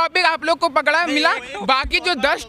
Topic आप लोग को पकड़ा मिला, बाकी जो 10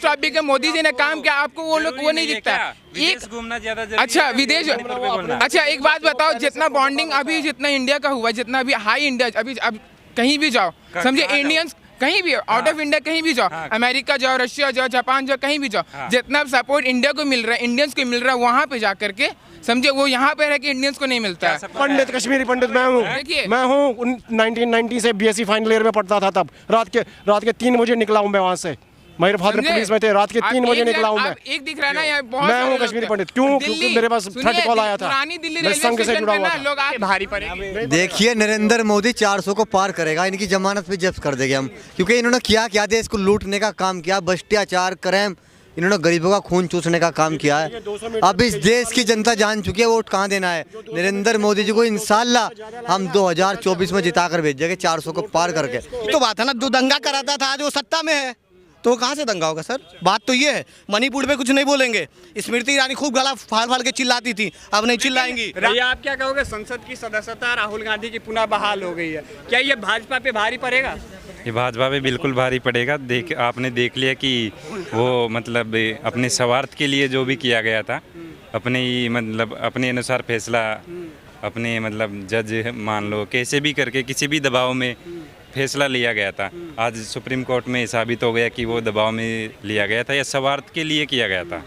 टॉपिक है मोदी जी ने काम किया, आपको वो लोग वो नहीं दिखता। एक घूमना ज्यादा अच्छा विदेश, अच्छा एक बात बताओ, जितना बॉन्डिंग अभी जितना इंडिया का हुआ, जितना अभी हाई इंडिया, अभी अब कहीं भी जाओ समझे, इंडियंस कहीं भी आउट ऑफ इंडिया कहीं भी जाओ, अमेरिका जाओ, रशिया जाओ, जापान जाओ, कहीं भी जाओ, जितना सपोर्ट इंडिया को मिल रहा है, इंडियंस को मिल रहा है, वहाँ पे जा करके समझे वो यहाँ पे रह के इंडियंस को नहीं मिलता है। पंडित, कश्मीरी पंडित मैं हूँ 1990 से बीएससी फाइनल ईयर में पढ़ता था, तब रात के 3 बजे निकला हूँ मैं वहाँ से, मेरे फादर पुलिस में थे, रात के 3 बजे निकला हूँ मैं। एक दिख रहा है ना यार, बहुत मैं हूँ कश्मीरी पंडित। क्यों? क्योंकि मेरे पास थर्ड कॉल आया था, पुरानी दिल्ली मैं संघ से जुड़ा हुआ था। लोग भारी पड़ेंगे। देखिए नरेंद्र मोदी 400 को पार करेगा, इनकी जमानत पे जब्त कर देंगे हम, क्योंकि इन्होंने क्या देश को लूटने का काम किया, भ्रष्टाचार क्राइम, इन्होंने गरीबों का खून चूसने का काम किया है। अब इस देश की जनता जान चुकी है वोट कहाँ देना है। नरेंद्र मोदी जी को इंशाल्लाह हम 2024 में जिता कर भेजेंगे 400 को पार करके। तो बात है ना, जो दंगा कराता था आज वो सत्ता में है, तो कहाँ से दंगा होगा सर? बात तो ये है, मणिपुर पे कुछ नहीं बोलेंगे। स्मृति ईरानी खूब गला फाड़ के चिल्लाती थी, अब नहीं चिल्लाएंगी। भैया आप क्या कहोगे, संसद की सदस्यता राहुल गांधी की पुनः बहाल हो गई है, क्या ये भाजपा पे भारी पड़ेगा? ये भाजपा पे बिल्कुल भारी पड़ेगा। आपने देख लिया कि वो मतलब अपने स्वार्थ के लिए जो भी किया गया था, अपने ही मतलब अपने अनुसार फैसला, अपने मतलब जज मान लो कैसे भी करके किसी भी दबाव में फैसला लिया गया था। आज सुप्रीम कोर्ट में साबित हो गया कि वो दबाव में लिया गया था या स्वार्थ के लिए किया गया था।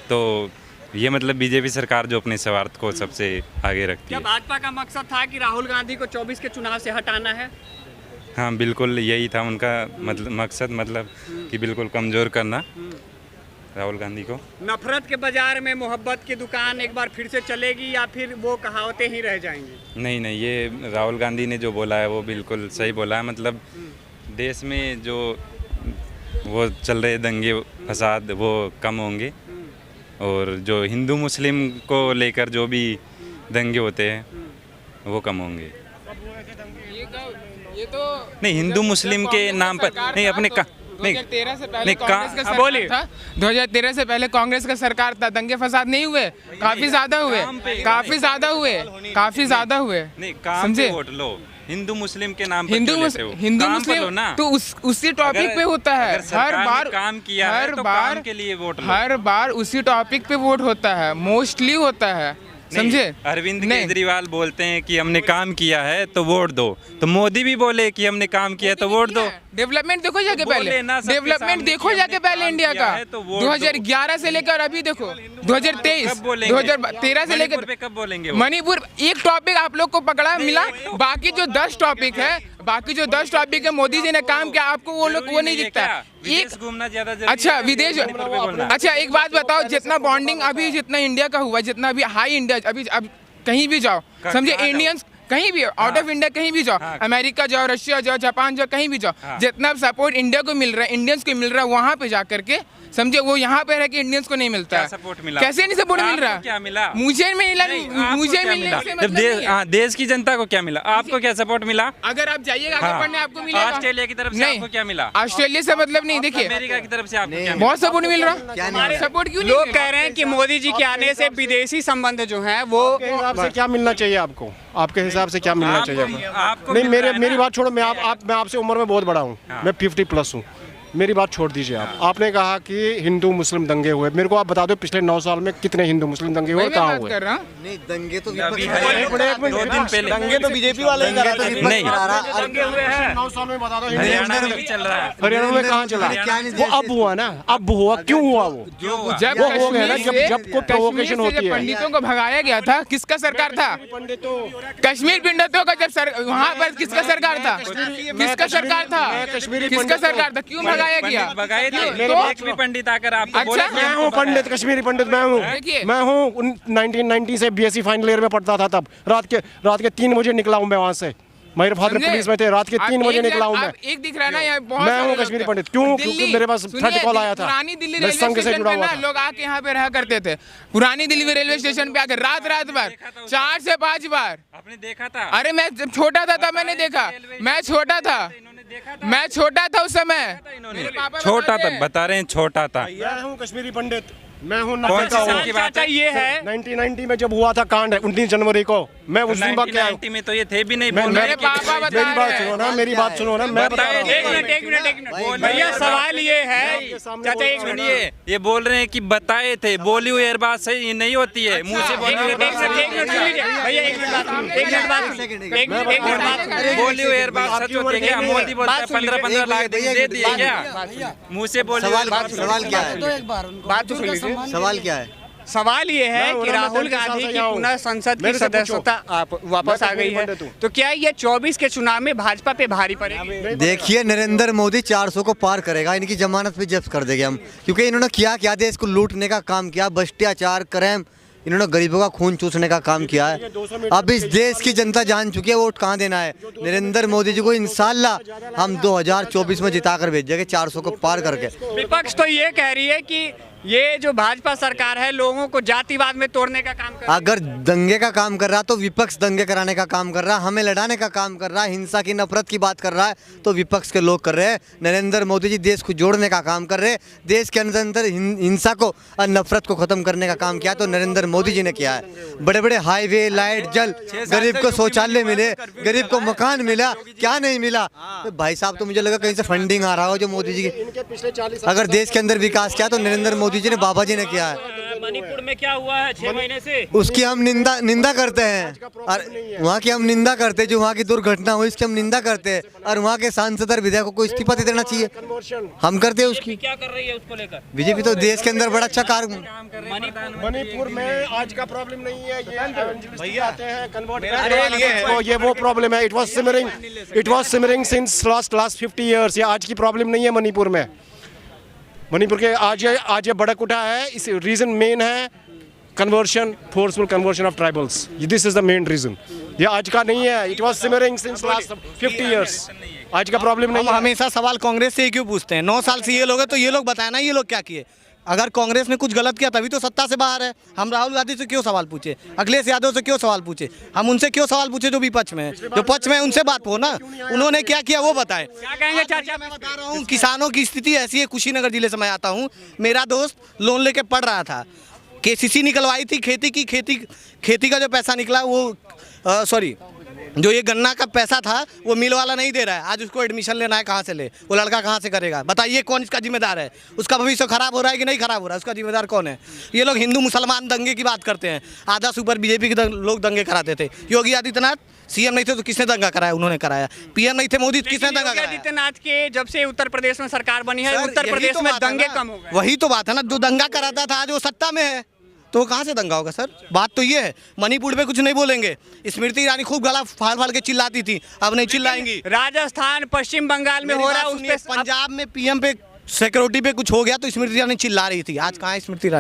तो ये मतलब बीजेपी सरकार जो अपने स्वार्थ को सबसे आगे रखती है। क्या भाजपा का मकसद था कि राहुल गांधी को 24 के चुनाव से हटाना है? हाँ बिल्कुल यही था उनका मकसद, मतलब कि बिल्कुल कमज़ोर करना राहुल गांधी को। नफरत के बाजार में मोहब्बत की दुकान एक बार फिर से चलेगी या फिर वो कहावतें ही रह जाएंगी? नहीं, ये राहुल गांधी ने जो बोला है वो बिल्कुल सही बोला है। मतलब देश में जो वो चल रहे दंगे फसाद वो कम होंगे, और जो हिंदू मुस्लिम को लेकर जो भी दंगे होते हैं वो कम होंगे। ये तो नहीं, हिंदू मुस्लिम के नाम पर नहीं, अपने 2013 से पहले कांग्रेस का सरकार था, 2013 से पहले कांग्रेस का सरकार था, दंगे फसाद नहीं हुए? काफी ज्यादा हुए। नहीं, काम पे वोट लो, हिंदू मुस्लिम के नाम पर हिंदू मुस्लिम तो उसी टॉपिक पे होता है हर बार, काम किया है तो काम के लिए वोट लो। हर बार उसी टॉपिक पे वोट होता है, मोस्टली होता है, समझे? अरविंद केजरीवाल बोलते हैं कि हमने काम किया है तो वोट दो, तो मोदी भी बोले कि हमने काम किया है तो वोट दो। डेवलपमेंट देखो जाके पहले, डेवलपमेंट देखो जाके पहले इंडिया का 2011 से लेकर अभी देखो 2023, 2013 से लेकर कब बोलेंगे? मणिपुर एक टॉपिक आप लोग को पकड़ा मिला, बाकी जो 10 टॉपिक है मोदी जी ने काम किया, आपको वो लोग वो नहीं दिखता। एक घूमना ज्यादा। अच्छा विदेश, अच्छा एक बात बताओ, जितना बॉन्डिंग अभी जितना इंडिया का हुआ, जितना अभी हाई इंडिया, अभी अब कहीं भी जाओ समझे, इंडियंस कहीं भी आउट ऑफ इंडिया कहीं भी जाओ, अमेरिका जाओ, रशिया जाओ, जापान जाओ, कहीं भी जाओ, जितना सपोर्ट इंडिया को मिल रहा है, इंडियंस को मिल रहा है, वहाँ पे जा करके समझे वो यहाँ पे रह के इंडियंस को नहीं मिलता है। सपोर्ट मिला? कैसे नहीं सपोर्ट मिल रहा? क्या मिला? मुझे मिला, मुझे मिलने से मतलब नहीं है। देश की जनता को क्या मिला? आपको क्या सपोर्ट मिला? अगर आप जाइएगा आगे पढ़ने आपको मिलेगा। ऑस्ट्रेलिया की तरफ से आपको क्या मिला? ऑस्ट्रेलिया से मतलब नहीं, देखिए अमेरिका की तरफ से आपको क्या मिला? बहुत सपोर्ट मिल रहा। सपोर्ट क्यों नहीं? लोग कह रहे हैं कि मोदी जी के आने से विदेशी संबंध जो है वो हिसाब से क्या मिलना चाहिए आपको? आपके हिसाब से क्या मिलना चाहिए आपको? नहीं, मेरी बात छोड़ो, मैं आपसे उम्र में बहुत बड़ा हूँ, मैं 50+ हूँ, मेरी बात छोड़ दीजिए आप। आपने कहा कि हिंदू मुस्लिम दंगे हुए, मेरे को आप बता दो पिछले 9 साल में कितने हिंदू मुस्लिम दंगे हुए, कहाँ हुए? नहीं दंगे तो अभी दो दिन पहले दंगे तो बीजेपी वाले ही करा रहे। नहीं, 9 साल में बता दो हरियाणा में भी चल रहा है। हरियाणा में कहाँ चला? वो अब हुआ ना, अब हुआ, क्यों हुआ? वो जब हो गया ना, जब कोई प्रोवोकेशन होती है। पंडितों को भगाया गया था, किसका सरकार था? कश्मीर पंडितों का जब वहाँ पर किसका सरकार था? किसका सरकार था? किसका सरकार था? क्यों भगाया गया? भगाए थे एक भी पंडित आकर आपको अच्छा, बोले। मैं हूँ पंडित, कश्मीरी पंडित मैं हूँ 1990 से बीएससी फाइनल ईयर में पढ़ता था, तब रात के 3 बजे निकला हूँ मैं वहाँ से, मेरे फादर पुलिस में थे, रात के 3 बजे निकला हूँ मैं। एक दिख रहा है ना यार, बहुत मैं हूँ कश्मीरी पंडित। क्यों? क्योंकि मेरे पास थर्ड कॉल आया था, पुरानी दिल्ली मैं रेलवे संघ से स्टेशन जुड़ा पे हुआ ना था। लोग आके यहाँ पे रहा करते थे, पुरानी दिल्ली रेलवे स्टेशन पे आकर रात भर 4 से 5 बार। आपने देखा था? अरे मैं जब छोटा था तब मैंने देखा, मैं छोटा था उस समय, छोटा था, बता रहे हैं छोटा था। मैं हूँ कश्मीरी पंडित, मैं हूँ कौन 90 सी का साल हूँ। की बात चाचा है? ये है 1990 में जब हुआ था कांड 19 जनवरी को, मैं उस दिन बात क्या 1990 में तो ये थे भी नहीं मैं- बोल रहे मेरे कि- पापा बता मेरी बात रहे सुनो हैं। ना, मेरी बात सुनो ना, मैं बता रहा हूँ। एक मिनट भैया सवाल ये है चाचा एक मिनट सुनिए, ये बोल रहे हैं कि बताए थे, बोली हुई हर बात सही नहीं होती है, मुंह से बोली हुई बात सही एक मिनट सुन लीजिए भैया, एक मिनट बात बोली हुई हर बात सच होती है क्या? मोदी बोलता है 15-15 लाख दे दिए क्या? मुंह से बोली हुई सवाल बात सवाल क्या है? बात तो सुन लीजिए। सवाल क्या है? सवाल ये है मैं कि हूं ना, मैं राहुल 35 साल गांधी से की यहाँ हूं। पुनः संसद की मेरे से पूछो। सदस्यता आप वापस मैं आ तो गई पूरी है, पंडित हूं। तो क्या ये 24 के चुनाव में भाजपा पे भारी पड़ेगी? देखिए, नरेंद्र मोदी 400 को पार करेगा, इनकी जमानत भी जब्त कर देंगे हम, क्योंकि इन्होंने किया देश को लूटने का काम किया, भ्रष्टाचार क्राइम, इन्होंने गरीबों का खून चूसने का काम किया है। अब इस देश की जनता जान चुकी है वोट कहाँ देना है। नरेंद्र मोदी जी को इंशाल्लाह हम 2024 में जिता कर भेजेंगे 400 को पार करके। विपक्ष तो ये कह रही है कि ये जो भाजपा सरकार है लोगों को जातिवाद में तोड़ने का काम कर रही है। अगर दंगे का काम कर रहा तो विपक्ष दंगे कराने का काम कर रहा है, हमें लड़ाने का काम कर रहा है, हिंसा की नफरत की बात कर रहा है तो विपक्ष के लोग कर रहे हैं। नरेंद्र मोदी जी देश को जोड़ने का काम कर रहे हैं, देश के अंदर हिंसा को और नफरत को खत्म करने का काम किया तो नरेंद्र मोदी जी ने किया है। बड़े बड़े हाईवे, लाइट, जल, गरीब को शौचालय मिले, गरीब को मकान मिला, क्या नहीं मिला? तो भाई साहब तो मुझे लगा कहीं से फंडिंग आ रहा हो जो मोदी जी की। अगर देश के अंदर विकास किया तो नरेंद्र मोदी जी ने, बाबा जी ने किया है। मणिपुर में क्या हुआ है 6 महीने से? उसकी हम निंदा करते हैं और वहाँ की हम निंदा करते हैं, जो वहाँ की दुर्घटना हुई उसकी हम निंदा करते हैं और वहाँ के सांसद और विधायकों को इस्तीफा दे देना चाहिए, हम करते हैं उसकी। क्या कर रही है उसको लेकर? बीजेपी तो देश के अंदर बड़ा अच्छा कार्य। मणिपुर में आज का प्रॉब्लम नहीं है, ये भैया आते हैं कन्वर्ट करके, ये वो प्रॉब्लम है। It was simmering since last 50 years. ये आज की प्रॉब्लम नहीं है मणिपुर में। मणिपुर के आज ये भड़क उठा है, इस रीजन मेन है conversion, forceful conversion of tribals. This is the main reason. ये आज का नहीं है, it was simmering since last 50 years. आज का प्रॉब्लम नहीं हम है। हमेशा सवाल कांग्रेस से ही क्यों पूछते हैं? 9 साल से ये लोग है तो ये लोग बताए ना ये लोग क्या किए। अगर कांग्रेस ने कुछ गलत किया तभी तो सत्ता से बाहर है। हम राहुल गांधी से क्यों सवाल पूछे, अखिलेश यादव से क्यों सवाल पूछे, हम उनसे क्यों सवाल पूछे जो विपक्ष में है? जो पक्ष में है उनसे बात हो ना, उन्होंने क्या किया वो बताए। क्या कहेंगे चाचा? मैं बता रहा हूँ किसानों की स्थिति ऐसी है। कुशीनगर जिले से मैं आता हूँ, मेरा दोस्त लोन लेके पढ़ रहा था, केसीसी निकलवाई थी, खेती का जो पैसा निकला वो सॉरी जो ये गन्ना का पैसा था वो मिल वाला नहीं दे रहा है। आज उसको एडमिशन लेना है, कहाँ से ले, वो लड़का कहाँ से करेगा? बताइए कौन इसका जिम्मेदार है? उसका भविष्य खराब हो रहा है कि नहीं खराब हो रहा है? उसका जिम्मेदार कौन है? ये लोग हिंदू मुसलमान दंगे की बात करते हैं। आधा सुपर बीजेपी के लोग दंगे कराते थे। योगी आदित्यनाथ सीएम नहीं थे तो किसने दंगा कराया? उन्होंने कराया। पीएम नहीं थे मोदी, किसने दंगा योगी कराया? आदित्यनाथ के जब से उत्तर प्रदेश में सरकार बनी है, सर, उत्तर यही प्रदेश तो में बात है दंगे ना। कम हो गए। वही तो बात है ना, जो दंगा कराता था आज वो सत्ता में है तो वो कहाँ से दंगा होगा सर? बात तो ये है। मणिपुर पे कुछ नहीं बोलेंगे। स्मृति ईरानी खूब गला फाड़ के चिल्लाती थी, अब नहीं चिल्लाएंगी। राजस्थान, पश्चिम बंगाल में मेरी हो रहा बात है, उस सुनिए, पे पंजाब में पीएम पे सिक्योरिटी पे कुछ हो गया तो स्मृति ईरानी चिल्ला रही थी। आज कहाँ है स्मृति ईरानी?